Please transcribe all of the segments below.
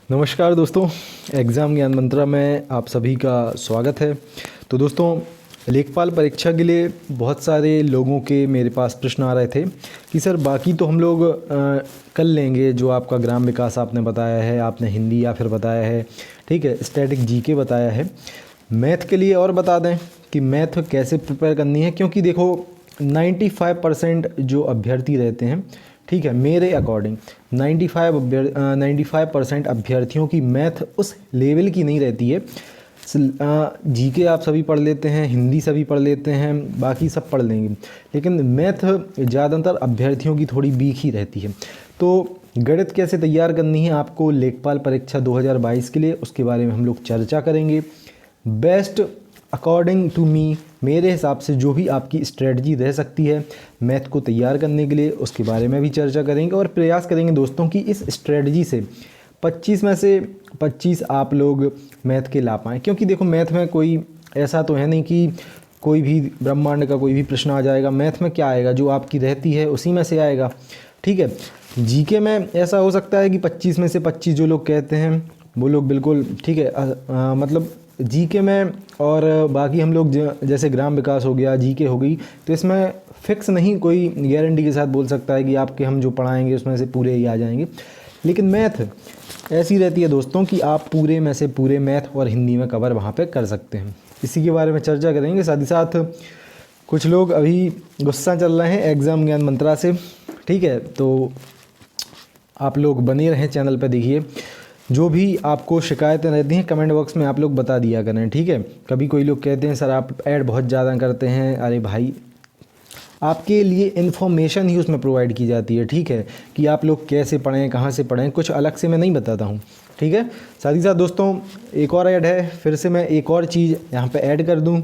नमस्कार दोस्तों, एग्ज़ाम ज्ञान मंत्रा में आप सभी का स्वागत है। तो दोस्तों, लेखपाल परीक्षा के लिए बहुत सारे लोगों के मेरे पास प्रश्न आ रहे थे कि सर बाकी तो हम लोग कर लेंगे, जो आपका ग्राम विकास आपने बताया है, आपने हिंदी या फिर बताया है, ठीक है, स्टैटिक जीके बताया है। मैथ के लिए और बता दें कि मैथ कैसे प्रिपेयर करनी है, क्योंकि देखो 95% जो अभ्यर्थी रहते हैं, ठीक है, मेरे अकॉर्डिंग 95% अभ्यर्थियों की मैथ उस लेवल की नहीं रहती है। जीके आप सभी पढ़ लेते हैं, हिंदी सभी पढ़ लेते हैं, बाकी सब पढ़ लेंगे, लेकिन मैथ ज़्यादातर अभ्यर्थियों की थोड़ी वीक ही रहती है। तो गणित कैसे तैयार करनी है आपको लेखपाल परीक्षा 2022 के लिए, उसके बारे में हम लोग चर्चा करेंगे। बेस्ट अकॉर्डिंग टू मी, मेरे हिसाब से जो भी आपकी स्ट्रेटजी रह सकती है मैथ को तैयार करने के लिए, उसके बारे में भी चर्चा करेंगे और प्रयास करेंगे दोस्तों कि इस स्ट्रेटजी से 25 में से 25 आप लोग मैथ के ला पाएँ। क्योंकि देखो, मैथ में कोई ऐसा तो है नहीं कि कोई भी ब्रह्मांड का कोई भी प्रश्न आ जाएगा। मैथ में क्या आएगा, जो आपकी रहती है उसी में से आएगा, ठीक है। जीके में ऐसा हो सकता है कि 25 में से 25 जो लोग कहते हैं वो लोग बिल्कुल ठीक है, मतलब जीके में, और बाकी हम लोग जैसे ग्राम विकास हो गया, जीके हो गई, तो इसमें फिक्स नहीं कोई गारंटी के साथ बोल सकता है कि आपके हम जो पढ़ाएंगे उसमें से पूरे ही आ जाएंगे। लेकिन मैथ ऐसी रहती है दोस्तों कि आप पूरे में से पूरे मैथ और हिंदी में कवर वहाँ पे कर सकते हैं। इसी के बारे में चर्चा करेंगे। साथ ही साथ कुछ लोग अभी गुस्सा चल रहे हैं एग्ज़ाम ज्ञान मंत्रा से, ठीक है, तो आप लोग बने रहें चैनल पर। देखिए, जो भी आपको शिकायतें रहती हैं कमेंट बॉक्स में आप लोग बता दिया करें, ठीक है। कभी कोई लोग कहते हैं सर आप ऐड बहुत ज़्यादा करते हैं, अरे भाई आपके लिए इन्फॉर्मेशन ही उसमें प्रोवाइड की जाती है, ठीक है, कि आप लोग कैसे पढ़ें, कहाँ से पढ़ें, कुछ अलग से मैं नहीं बताता हूँ, ठीक है। साथ ही साथ दोस्तों एक और ऐड है, फिर से मैं एक और चीज़ यहाँ पे ऐड कर दूँ।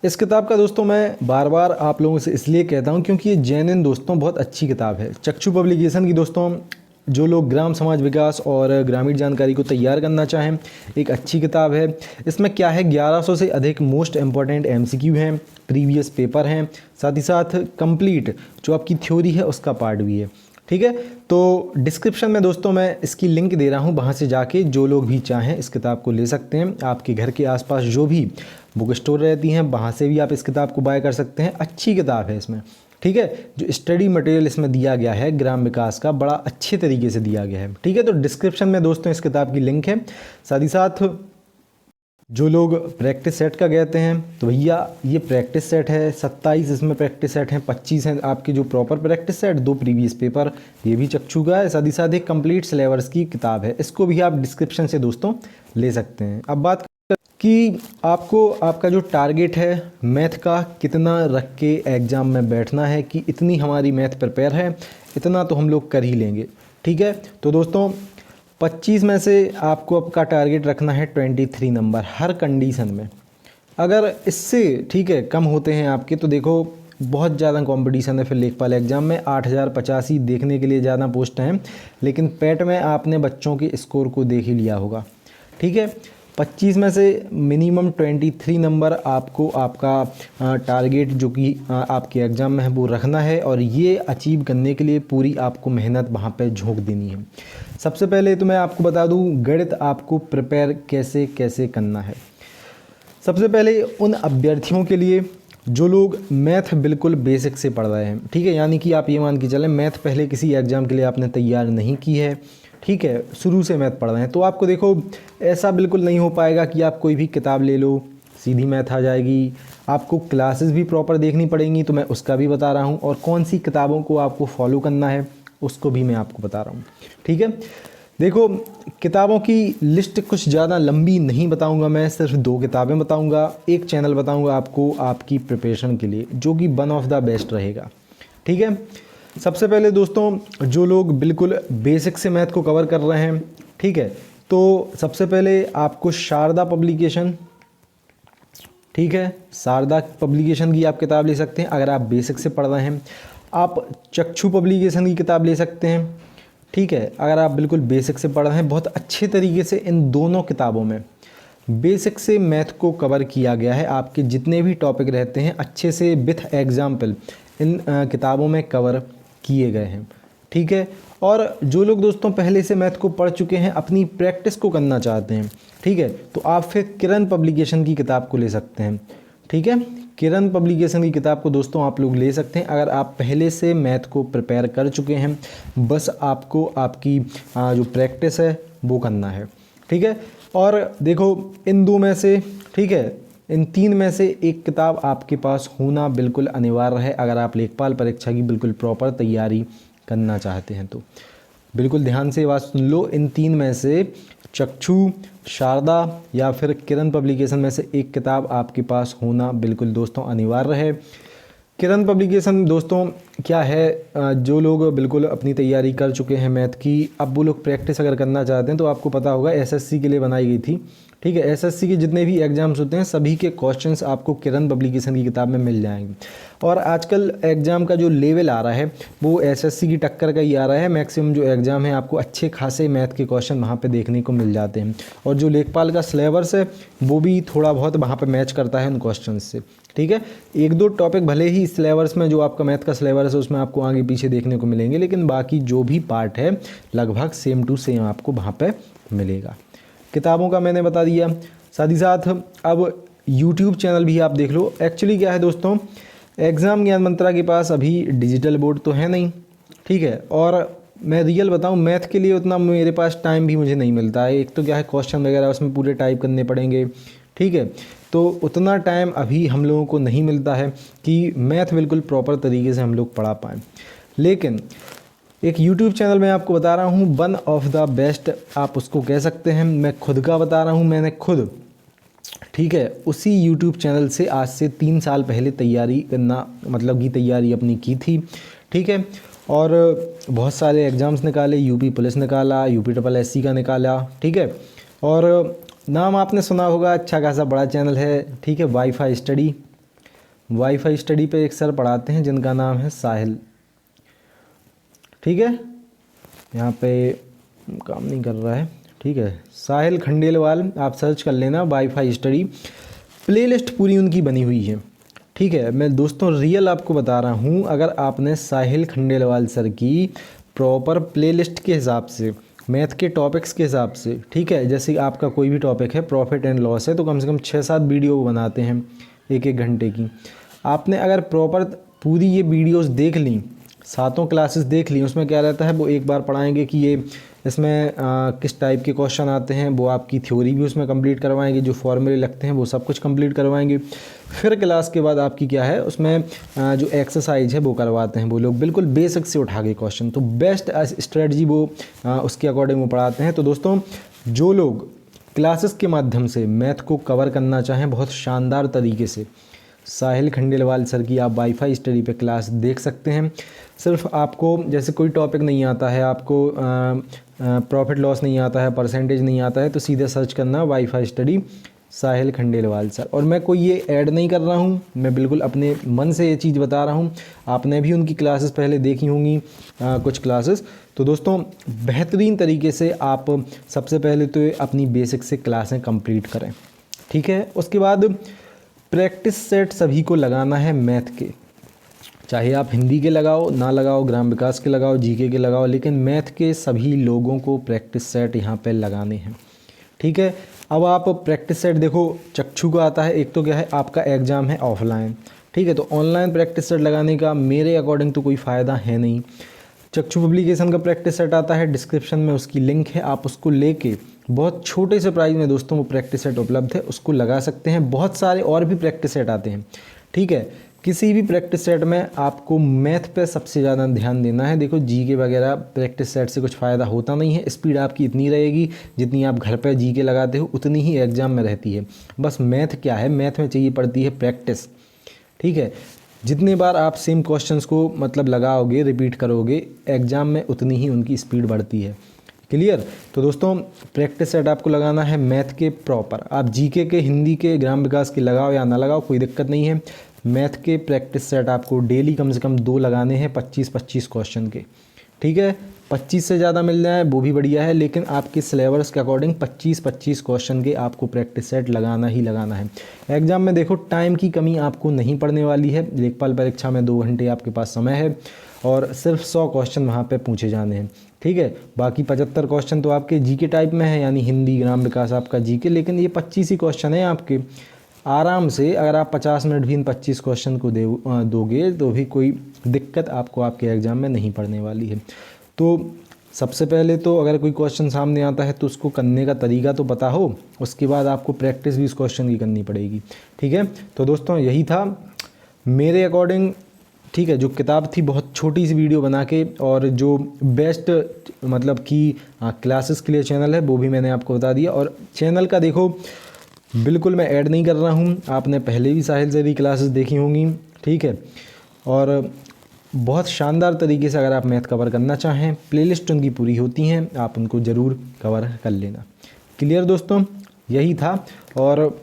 इस किताब का दोस्तों मैं बार बार आप लोगों से इसलिए कहता हूँ क्योंकि ये जेन्युइन दोस्तों बहुत अच्छी किताब है। चक्षु पब्लिकेशन की दोस्तों, जो लोग ग्राम समाज विकास और ग्रामीण जानकारी को तैयार करना चाहें, एक अच्छी किताब है। इसमें क्या है, 1100 से अधिक मोस्ट इम्पॉर्टेंट एमसीक्यू हैं, प्रीवियस पेपर हैं, साथ ही साथ कंप्लीट जो आपकी थ्योरी है उसका पार्ट भी है, ठीक है। तो डिस्क्रिप्शन में दोस्तों मैं इसकी लिंक दे रहा हूँ, वहाँ से जाके जो लोग भी चाहें इस किताब को ले सकते हैं। आपके घर के आसपास जो भी बुक स्टोर रहती हैं वहाँ से भी आप इस किताब को बाय कर सकते हैं। अच्छी किताब है इसमें, ठीक है। जो स्टडी मटेरियल इसमें दिया गया है ग्राम विकास का, बड़ा अच्छे तरीके से दिया गया है, ठीक है। तो डिस्क्रिप्शन में दोस्तों इस किताब की लिंक है। साथ ही साथ जो लोग प्रैक्टिस सेट का कहते हैं, तो भैया ये प्रैक्टिस सेट है, 27 इसमें प्रैक्टिस सेट हैं, 25 हैं आपके जो proper practice set, 2 previous paper, ये भी चक्षु का है। साथ ही साथ एक कंप्लीट सिलेबस की किताब है, इसको भी आप डिस्क्रिप्शन से दोस्तों ले सकते हैं। अब बात कि आपको आपका जो टारगेट है मैथ का कितना रख के एग्ज़ाम में बैठना है, कि इतनी हमारी मैथ प्रिपेयर है, इतना तो हम लोग कर ही लेंगे, ठीक है। तो दोस्तों 25 में से आपको आपका टारगेट रखना है 23 नंबर हर कंडीशन में। अगर इससे ठीक है कम होते हैं आपके, तो देखो बहुत ज़्यादा कंपटीशन है फिर लेखपाल एग्ज़ाम में। 8085 देखने के लिए ज़्यादा पोस्ट हैं, लेकिन पेट में आपने बच्चों के स्कोर को देख ही लिया होगा, ठीक है। 25 में से मिनिमम 23 नंबर आपको आपका टारगेट जो कि आपके एग्ज़ाम में है वो रखना है, और ये अचीव करने के लिए पूरी आपको मेहनत वहाँ पे झोंक देनी है। सबसे पहले तो मैं आपको बता दूँ गणित आपको प्रिपेयर कैसे कैसे करना है। सबसे पहले उन अभ्यर्थियों के लिए जो लोग मैथ बिल्कुल बेसिक से पढ़ रहे हैं, ठीक है, यानी कि आप ये मान के चलें मैथ पहले किसी एग्ज़ाम के लिए आपने तैयार नहीं की है, ठीक है, शुरू से मैथ पढ़ रहे हैं, तो आपको देखो ऐसा बिल्कुल नहीं हो पाएगा कि आप कोई भी किताब ले लो सीधी मैथ आ जाएगी। आपको क्लासेस भी प्रॉपर देखनी पड़ेंगी, तो मैं उसका भी बता रहा हूँ, और कौन सी किताबों को आपको फॉलो करना है उसको भी मैं आपको बता रहा हूँ, ठीक है। देखो किताबों की लिस्ट कुछ ज़्यादा लंबी नहीं बताऊंगा मैं, सिर्फ 2 किताबें बताऊंगा, एक चैनल बताऊंगा आपको आपकी प्रिपरेशन के लिए, जो कि वन ऑफ द बेस्ट रहेगा, ठीक है। सबसे पहले दोस्तों जो लोग बिल्कुल बेसिक से मैथ को कवर कर रहे हैं, ठीक है, तो सबसे पहले आपको शारदा पब्लिकेशन, ठीक है, शारदा पब्लिकेशन की आप किताब ले सकते हैं अगर आप बेसिक से पढ़ रहे हैं। आप चक्षु पब्लिकेशन की किताब ले सकते हैं, ठीक है, अगर आप बिल्कुल बेसिक से पढ़ रहे हैं। बहुत अच्छे तरीके से इन दोनों किताबों में बेसिक से मैथ को कवर किया गया है। आपके जितने भी टॉपिक रहते हैं अच्छे से विथ एग्जाम्पल इन किताबों में कवर किए गए हैं, ठीक है। और जो लोग दोस्तों पहले से मैथ को पढ़ चुके हैं, अपनी प्रैक्टिस को करना चाहते हैं, ठीक है, तो आप फिर किरण पब्लिकेशन की किताब को ले सकते हैं। ठीक है, किरण पब्लिकेशन की किताब को दोस्तों आप लोग ले सकते हैं अगर आप पहले से मैथ को प्रिपेयर कर चुके हैं, बस आपको आपकी जो प्रैक्टिस है वो करना है। ठीक है, और देखो इन दो में से, ठीक है, इन तीन में से एक किताब आपके पास होना बिल्कुल अनिवार्य है अगर आप लेखपाल परीक्षा की बिल्कुल प्रॉपर तैयारी करना चाहते हैं। तो बिल्कुल ध्यान से बात सुन लो, इन तीन में से चक्षु, शारदा या फिर किरण पब्लिकेशन में से एक किताब आपके पास होना बिल्कुल दोस्तों अनिवार्य है। किरण पब्लिकेशन दोस्तों क्या है, जो लोग बिल्कुल अपनी तैयारी कर चुके हैं मैथ की, अब वो लोग प्रैक्टिस अगर करना चाहते हैं तो आपको पता होगा एसएससी के लिए बनाई गई थी। ठीक है, एसएससी के जितने भी एग्जाम्स होते हैं सभी के क्वेश्चंस आपको किरण पब्लिकेशन की किताब में मिल जाएंगे। और आजकल एग्ज़ाम का जो लेवल आ रहा है वो एसएससी की टक्कर का ही आ रहा है। मैक्सिमम जो एग्ज़ाम है आपको अच्छे खासे मैथ के क्वेश्चन वहाँ पे देखने को मिल जाते हैं, और जो लेखपाल का सिलेबस है वो भी थोड़ा बहुत वहाँ पे मैच करता है उन क्वेश्चन से। ठीक है, एक दो टॉपिक भले ही सिलेबस में जो आपका मैथ का सिलेबस है उसमें आपको आगे पीछे देखने को मिलेंगे, लेकिन बाकी जो भी पार्ट है लगभग सेम टू सेम आपको वहाँ पे मिलेगा। किताबों का मैंने बता दिया, साथ ही साथ अब यूट्यूब चैनल भी आप देख लो। एक्चुअली क्या है दोस्तों, एग्ज़ाम ज्ञान मंत्रा के पास अभी डिजिटल बोर्ड तो है नहीं, ठीक है, और मैं रियल बताऊं मैथ के लिए उतना मेरे पास टाइम भी मुझे नहीं मिलता है। एक तो क्या है क्वेश्चन वगैरह उसमें पूरे टाइप करने पड़ेंगे, ठीक है, तो उतना टाइम अभी हम लोगों को नहीं मिलता है कि मैथ बिल्कुल प्रॉपर तरीके से हम लोग पढ़ा पाएँ। लेकिन एक YouTube चैनल मैं आपको बता रहा हूँ, वन ऑफ द बेस्ट आप उसको कह सकते हैं, मैं खुद का बता रहा हूँ, मैंने खुद, ठीक है, उसी YouTube चैनल से आज से 3 साल पहले तैयारी करना मतलब की तैयारी अपनी की थी। ठीक है, और बहुत सारे एग्ज़ाम्स निकाले, यूपी पुलिस निकाला, UPSSC का निकाला। ठीक है, और नाम आपने सुना होगा, अच्छा खासा बड़ा चैनल है। ठीक है, वाईफाई स्टडी पे एक सर पढ़ाते हैं जिनका नाम है साहिल। ठीक है, यहाँ पे काम नहीं कर रहा है, ठीक है, साहिल खंडेलवाल, आप सर्च कर लेना वाईफाई स्टडी, प्लेलिस्ट पूरी उनकी बनी हुई है। ठीक है, मैं दोस्तों रियल आपको बता रहा हूँ, अगर आपने साहिल खंडेलवाल सर की प्रॉपर प्लेलिस्ट के हिसाब से, मैथ के टॉपिक्स के हिसाब से, ठीक है, जैसे आपका कोई भी टॉपिक है, प्रॉफिट एंड लॉस है, तो कम से कम 6-7 वीडियो बनाते हैं 1-1 घंटे की। आपने अगर प्रॉपर पूरी ये वीडियोस देख ली, 7 क्लासेस देख ली, उसमें क्या रहता है वो एक बार पढ़ाएंगे कि ये इसमें किस टाइप के क्वेश्चन आते हैं, वो आपकी थ्योरी भी उसमें कंप्लीट करवाएंगे, जो फॉर्मूले लगते हैं वो सब कुछ कंप्लीट करवाएंगे। फिर क्लास के बाद आपकी क्या है उसमें जो एक्सरसाइज है वो करवाते हैं वो लोग, बिल्कुल बेसिक से उठा के क्वेश्चन, तो बेस्ट स्ट्रेटजी वो उसके अकॉर्डिंग वो पढ़ाते हैं। तो दोस्तों जो लोग क्लासेस के माध्यम से मैथ को कवर करना चाहें बहुत शानदार तरीके से, साहिल खंडेलवाल सर की आप वाईफाई स्टडी पे क्लास देख सकते हैं। सिर्फ आपको जैसे कोई टॉपिक नहीं आता है, आपको प्रॉफिट लॉस नहीं आता है, परसेंटेज नहीं आता है, तो सीधे सर्च करना वाईफाई स्टडी साहिल खंडेलवाल सर। और मैं कोई ये ऐड नहीं कर रहा हूँ, मैं बिल्कुल अपने मन से ये चीज़ बता रहा हूँ। आपने भी उनकी क्लासेस पहले देखी होंगी कुछ क्लासेस। तो दोस्तों बेहतरीन तरीके से आप सबसे पहले तो अपनी बेसिक से क्लासें कंप्लीट करें। ठीक है, उसके बाद प्रैक्टिस सेट सभी को लगाना है मैथ के, चाहे आप हिंदी के लगाओ ना लगाओ, ग्राम विकास के लगाओ, जीके के लगाओ, लेकिन मैथ के सभी लोगों को प्रैक्टिस सेट यहाँ पे लगाने हैं। ठीक है, अब आप प्रैक्टिस सेट देखो, चक्षु का आता है, एक तो क्या है आपका एग्ज़ाम है ऑफलाइन, ठीक है, तो ऑनलाइन प्रैक्टिस सेट लगाने का मेरे अकॉर्डिंग तो कोई फ़ायदा है नहीं। चक्षु पब्लिकेशन का प्रैक्टिस सेट आता है, डिस्क्रिप्शन में उसकी लिंक है, आप उसको लेके बहुत छोटे से प्राइस में दोस्तों वो प्रैक्टिस सेट उपलब्ध है, उसको लगा सकते हैं। बहुत सारे और भी प्रैक्टिस सेट आते हैं। ठीक है, किसी भी प्रैक्टिस सेट में आपको मैथ पे सबसे ज़्यादा ध्यान देना है। देखो जीके वगैरह प्रैक्टिस सेट से कुछ फ़ायदा होता नहीं है, स्पीड आपकी इतनी रहेगी जितनी आप घर पे जीके लगाते हो उतनी ही एग्ज़ाम में रहती है। बस मैथ क्या है, मैथ में चाहिए पड़ती है प्रैक्टिस। ठीक है, जितने बार आप सेम क्वेश्चंस को मतलब लगाओगे, रिपीट करोगे, एग्ज़ाम में उतनी ही उनकी स्पीड बढ़ती है। क्लियर? तो दोस्तों प्रैक्टिस सेट आपको लगाना है मैथ के प्रॉपर। आप जीके के, हिंदी के, ग्राम विकास के लगाओ या ना लगाओ कोई दिक्कत नहीं है। मैथ के प्रैक्टिस सेट आपको डेली कम से कम 2 लगाने हैं 25-25 क्वेश्चन के। ठीक है, 25 से ज़्यादा मिल जाए वो भी बढ़िया है, लेकिन आपके सिलेबस के अकॉर्डिंग 25-25 क्वेश्चन के आपको प्रैक्टिस सेट लगाना ही लगाना है। एग्ज़ाम में देखो टाइम की कमी आपको नहीं पड़ने वाली है, लेखपाल परीक्षा में 2 घंटे आपके पास समय है। और सिर्फ 100 क्वेश्चन वहाँ पे पूछे जाने हैं, ठीक है। बाकी 75 क्वेश्चन तो आपके जीके टाइप में है, यानी हिंदी, ग्राम विकास आपका जीके, लेकिन ये 25 ही क्वेश्चन है आपके। आराम से अगर आप 50 मिनट भी इन 25 क्वेश्चन को दोगे तो भी कोई दिक्कत आपको आपके एग्ज़ाम में नहीं पड़ने वाली है। तो सबसे पहले तो अगर कोई क्वेश्चन सामने आता है तो उसको करने का तरीका तो पता हो, उसके बाद आपको प्रैक्टिस भी उस क्वेश्चन की करनी पड़ेगी, ठीक है। तो दोस्तों यही था मेरे अकॉर्डिंग, ठीक है। जो किताब थी बहुत छोटी सी वीडियो बना के, और जो बेस्ट मतलब कि क्लासेस के लिए चैनल है वो भी मैंने आपको बता दिया। और चैनल का देखो बिल्कुल मैं ऐड नहीं कर रहा हूँ, आपने पहले भी साहिल ज़री क्लासेस देखी होंगी, ठीक है। और बहुत शानदार तरीके से अगर आप मैथ कवर करना चाहें, प्लेलिस्ट उनकी पूरी होती हैं, आप उनको ज़रूर कवर कर लेना। क्लियर दोस्तों, यही था। और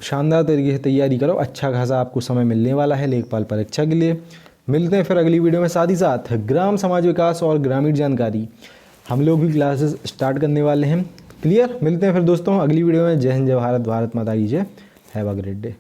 शानदार तरीके से तैयारी करो, अच्छा खासा आपको समय मिलने वाला है लेखपाल परीक्षा के लिए। मिलते हैं फिर अगली वीडियो में। साथ ही साथ ग्राम समाज विकास और ग्रामीण जानकारी हम लोग भी क्लासेस स्टार्ट करने वाले हैं। क्लियर, मिलते हैं फिर दोस्तों अगली वीडियो में। जय हिंद, जय भारत, भारत माता की जय। Have a great day.